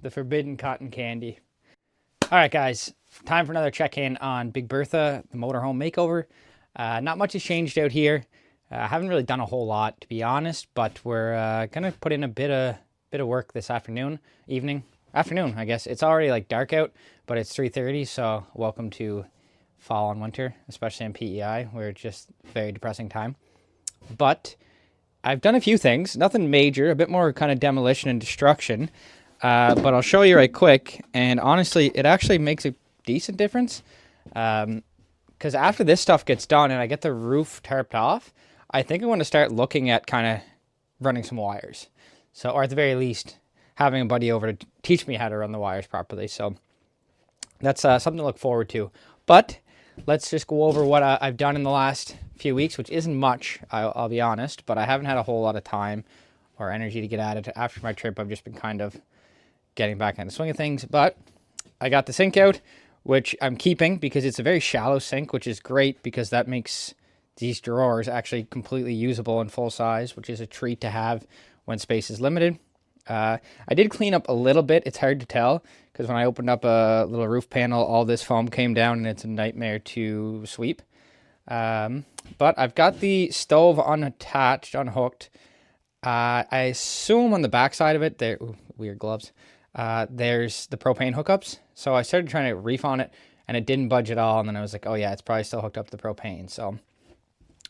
the forbidden cotton candy. All right, guys, time for another check-in on Big Bertha, the Motorhome Makeover. Not much has changed out here. I haven't really done a whole lot, to be honest, but we're gonna put in a bit of work this afternoon, afternoon, I guess. It's already like dark out, but it's 3:30, so welcome to fall and winter, especially in PEI, where it's just a very depressing time. But I've done a few things, nothing major, a bit more kind of demolition and destruction. But I'll show you right quick, and honestly, it actually makes a decent difference. Because after this stuff gets done and I get the roof tarped off, I think I want to start looking at kind of running some wires. So, or at the very least, having a buddy over to teach me how to run the wires properly. So that's something to look forward to. But let's just go over what I've done in the last few weeks, which isn't much, I'll be honest, but I haven't had a whole lot of time or energy to get at it. After my trip, I've just been kind of getting back in the swing of things. But I got the sink out, which I'm keeping because it's a very shallow sink, which is great because that makes these drawers actually completely usable and full size, which is a treat to have when space is limited. I did clean up a little bit. It's hard to tell because when I opened up a little roof panel, all this foam came down and it's a nightmare to sweep. But I've got the stove unattached, unhooked. I assume on the back side of it, there, ooh, weird gloves, there's the propane hookups. So I started trying to reef on it and it didn't budge at all. And then I was like, oh yeah, it's probably still hooked up to the propane. So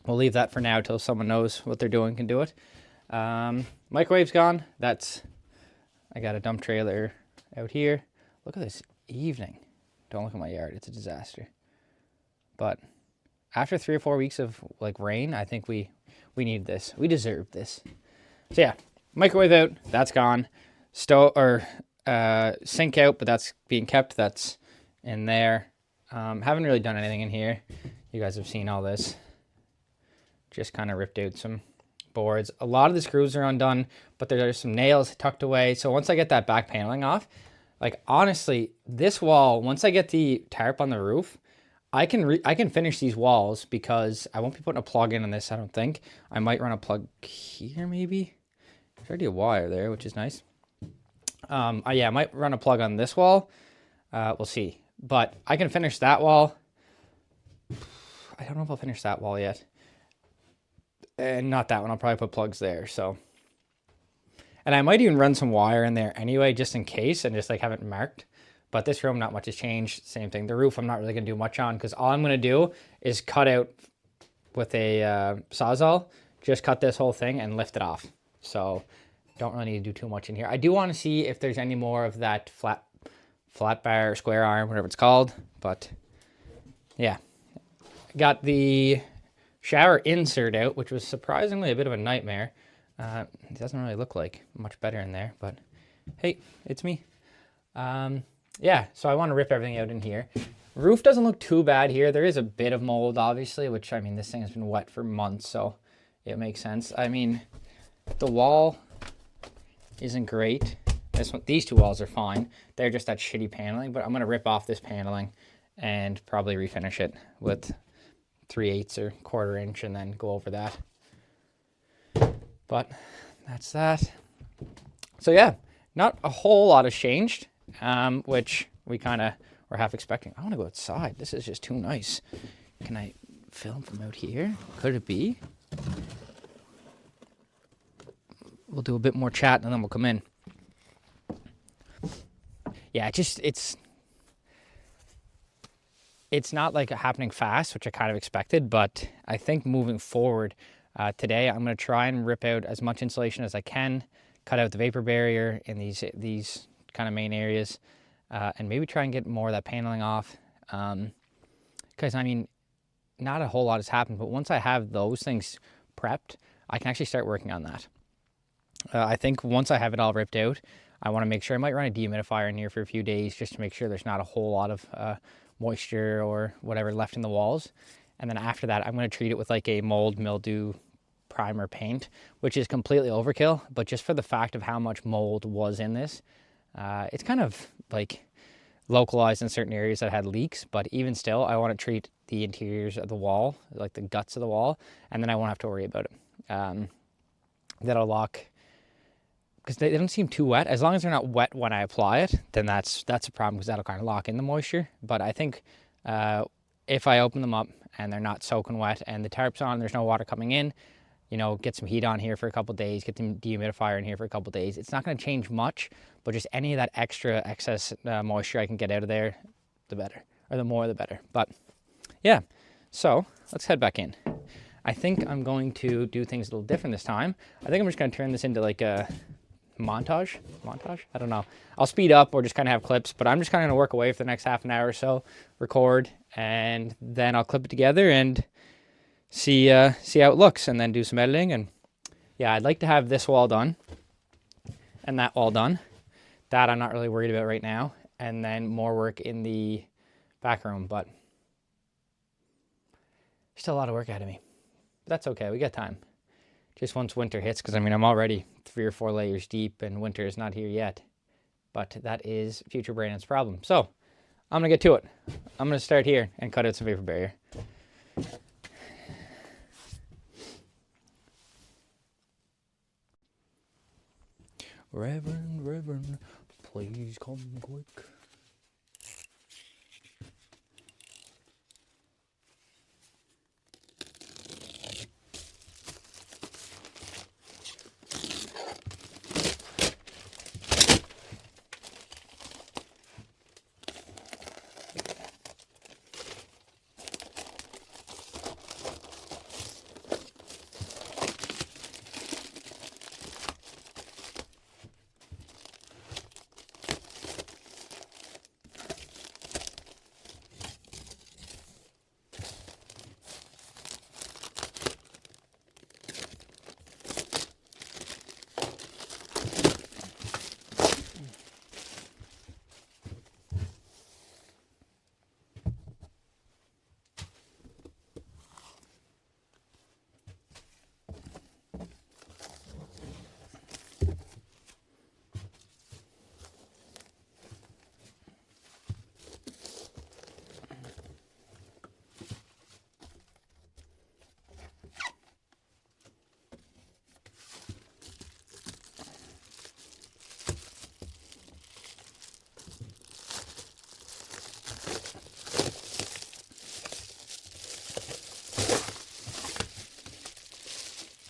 we'll leave that for now till someone knows what they're doing can do it. Microwave's gone. I got a dump trailer out here. Look at this evening. Don't look at my yard. It's a disaster. But after 3 or 4 weeks of like rain, I think we need this. We deserve this. So yeah, microwave out. That's gone. Stove or sink out, but that's being kept. That's in there. Haven't really done anything in here. You guys have seen all this. Just kind of ripped out some boards. A lot of the screws are undone, but there's some nails tucked away. So once I get that back paneling off, like honestly, this wall, once I get the tarp on the roof, I can finish these walls because I won't be putting a plug in on this, I don't think. I might run a plug here maybe. There's already a wire there, which is nice. Yeah, I might run a plug on this wall. We'll see. But I can finish that wall. I don't know if I'll finish that wall yet. And not that one. I'll probably put plugs there. So, and I might even run some wire in there anyway, just in case, and just like have it marked. But this room, not much has changed. Same thing. The roof, I'm not really going to do much on because all I'm going to do is cut out with a Sawzall, just cut this whole thing and lift it off. So don't really need to do too much in here. I do want to see if there's any more of that flat bar, square arm, whatever it's called. But yeah, got the shower insert out, which was surprisingly a bit of a nightmare. It doesn't really look like much better in there, but hey, it's me. Yeah, so I want to rip everything out in here. Roof doesn't look too bad here. There is a bit of mold, obviously, which, I mean, this thing has been wet for months, so it makes sense. I mean, the wall isn't great. These two walls are fine. They're just that shitty paneling, but I'm going to rip off this paneling and probably refinish it with 3/8 or 1/4 inch and then go over that. But that's that. So yeah, not a whole lot has changed, which we kind of were half expecting. I want to go outside. This is just too nice. Can I film from out here? Could it be? We'll do a bit more chat and then we'll come in. Yeah, it's not like happening fast, which I kind of expected, but I think moving forward today, I'm going to try and rip out as much insulation as I can, cut out the vapor barrier in these kind of main areas, and maybe try and get more of that paneling off. Because, I mean, not a whole lot has happened, but once I have those things prepped, I can actually start working on that. I think once I have it all ripped out, I want to make sure I might run a dehumidifier in here for a few days just to make sure there's not a whole lot of moisture or whatever left in the walls. And then after that, I'm going to treat it with like a mold, mildew, primer paint, which is completely overkill. But just for the fact of how much mold was in this, it's kind of like localized in certain areas that had leaks. But even still, I want to treat the interiors of the wall, like the guts of the wall, and then I won't have to worry about it. That'll lock because they don't seem too wet. As long as they're not wet when I apply it, then that's a problem, because that'll kind of lock in the moisture. But I think if I open them up and they're not soaking wet and the tarp's on, there's no water coming in, you know, get some heat on here for a couple days, get the dehumidifier in here for a couple days. It's not going to change much, but just any of that extra excess moisture I can get out of there, the better, or the more the better. But yeah, so let's head back in. I think I'm going to do things a little different this time. I think I'm just going to turn this into like a montage. I don't know. I'll speed up or just kind of have clips, but I'm just kind of going to work away for the next half an hour or so, record, and then I'll clip it together and see how it looks, and then do some editing. And yeah, I'd like to have this wall done and that wall done. That I'm not really worried about right now. And then more work in the back room, but still a lot of work ahead of me. But that's okay, we got time. Just once winter hits, because I mean, I'm already 3 or 4 layers deep and winter is not here yet. But that is future Brandon's problem. So I'm gonna get to it. I'm gonna start here and cut out some vapor barrier. Reverend, please come quick.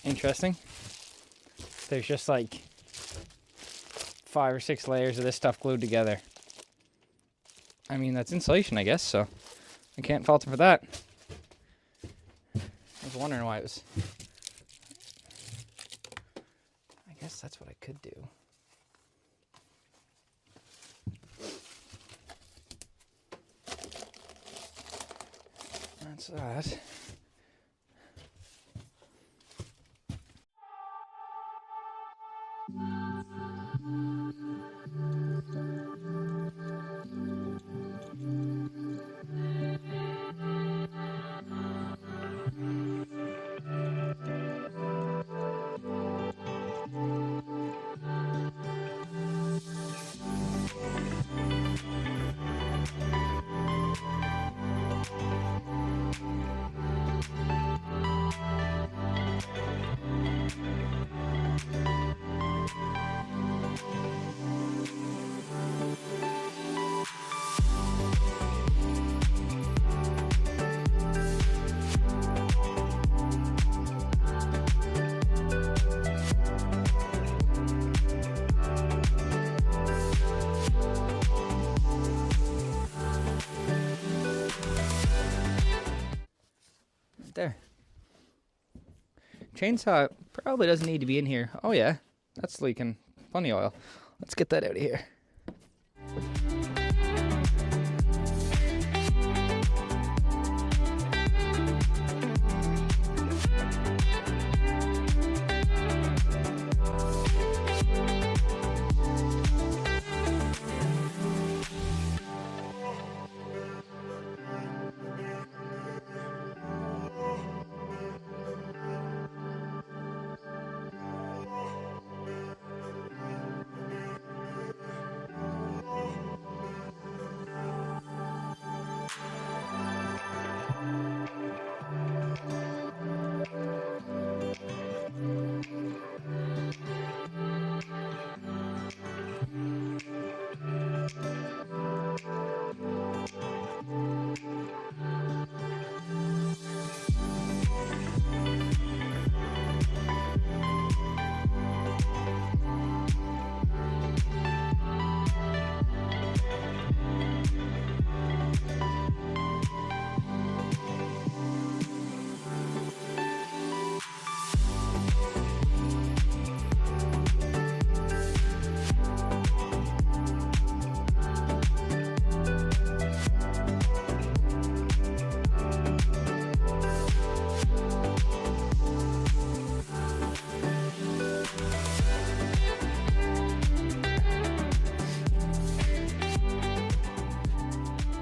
Interesting. There's just like 5 or 6 layers of this stuff glued together. I mean, that's insulation, I guess, so I can't fault him for that. I was wondering why it was. I guess that's what I could do. That's that. There. Chainsaw probably doesn't need to be in here. Oh yeah, that's leaking plenty of oil. Let's get that out of here.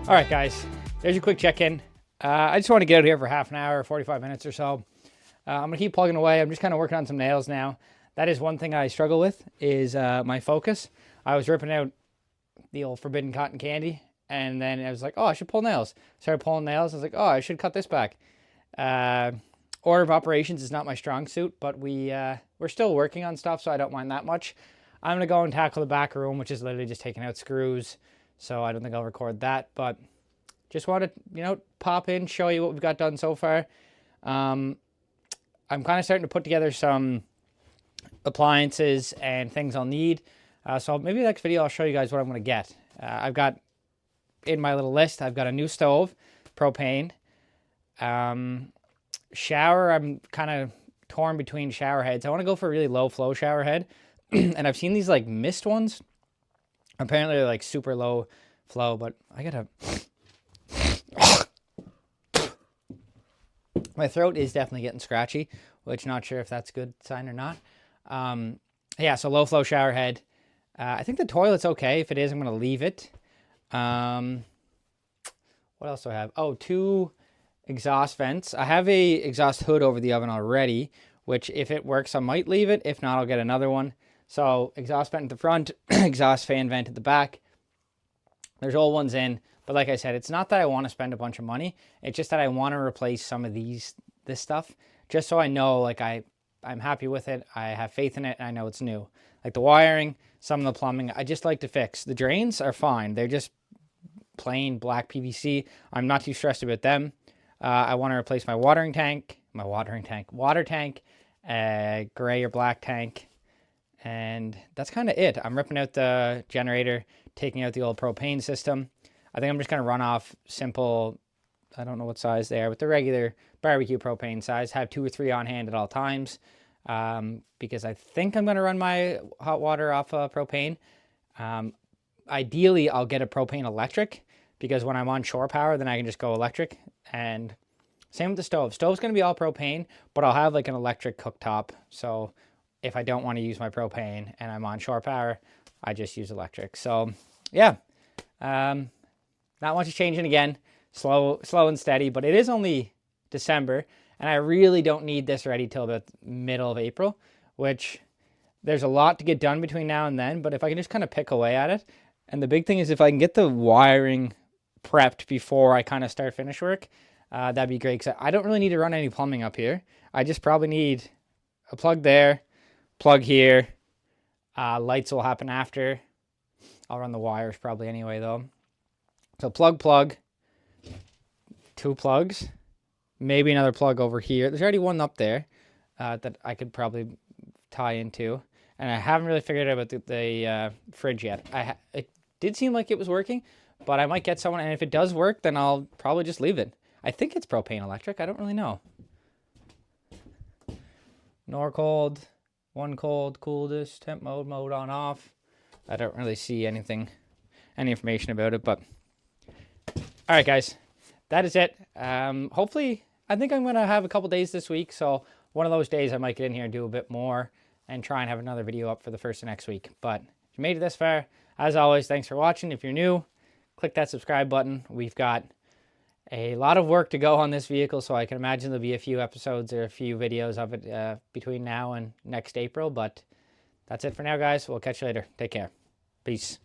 All right, guys, there's a quick check-in. I just want to get out here for half an hour, 45 minutes or so. I'm gonna keep plugging away. I'm just kind of working on some nails now. That is one thing I struggle with, is my focus. I was ripping out the old forbidden cotton candy, and then I was like, oh, I should pull nails. Started pulling nails. I was like, oh, I should cut this back. Order of operations is not my strong suit, but we're still working on stuff, so I don't mind that much. I'm gonna go and tackle the back room, which is literally just taking out screws. So I don't think I'll record that, but just wanted to, pop in, show you what we've got done so far. I'm kind of starting to put together some appliances and things I'll need. So maybe the next video I'll show you guys what I'm going to get. I've got, in my little list, I've got a new stove, propane. Shower, I'm kind of torn between shower heads. I want to go for a really low flow shower head. And I've seen these like mist ones. Apparently they're like super low flow, but I gotta... My throat is definitely getting scratchy, which not sure if that's a good sign or not. Yeah, so low flow shower head. I think the toilet's okay. If it is, I'm going to leave it. What else do I have? Oh, 2 exhaust vents. I have a exhaust hood over the oven already, which if it works, I might leave it. If not, I'll get another one. So exhaust vent at the front, exhaust fan vent at the back. There's old ones in, but like I said, it's not that I want to spend a bunch of money. It's just that I want to replace some of this stuff, just so I know, like I'm happy with it. I have faith in it, and I know it's new. Like the wiring, some of the plumbing, I just like to fix. The drains are fine. They're just plain black PVC. I'm not too stressed about them. I want to replace my water tank, gray or black tank. And that's kind of it. I'm ripping out the generator, taking out the old propane system. I think I'm just going to run off simple, I don't know what size they are, but the regular barbecue propane size. Have 2 or 3 on hand at all times, because I think I'm going to run my hot water off propane. Ideally, I'll get a propane electric, because when I'm on shore power, then I can just go electric. And same with the stove. Stove's going to be all propane, but I'll have like an electric cooktop. So if I don't want to use my propane and I'm on shore power, I just use electric. So yeah, not much is changing again. Slow and steady, but it is only December, and I really don't need this ready till the middle of April, which there's a lot to get done between now and then, but if I can just kind of pick away at it. And the big thing is if I can get the wiring prepped before I kind of start finish work, that'd be great, because I don't really need to run any plumbing up here. I just probably need a plug there, plug here. Lights will happen after. I'll run the wires probably anyway though. So plug, 2 plugs, maybe another plug over here. There's already one up there that I could probably tie into. And I haven't really figured out about the fridge yet. It did seem like it was working, but I might get someone, and if it does work, then I'll probably just leave it. I think it's propane electric. I don't really know. Nor cold. 1 cold, coolest, temp mode on off. I don't really see any information about it, but all right, guys, that is it. Hopefully, I think I'm going to have a couple days this week, so one of those days I might get in here and do a bit more and try and have another video up for the first of next week. But if you made it this far, as always, thanks for watching. If you're new, click that subscribe button. We've got a lot of work to go on this vehicle, so I can imagine there'll be a few episodes or a few videos of it between now and next April. But that's it for now, guys. We'll catch you later. Take care. Peace.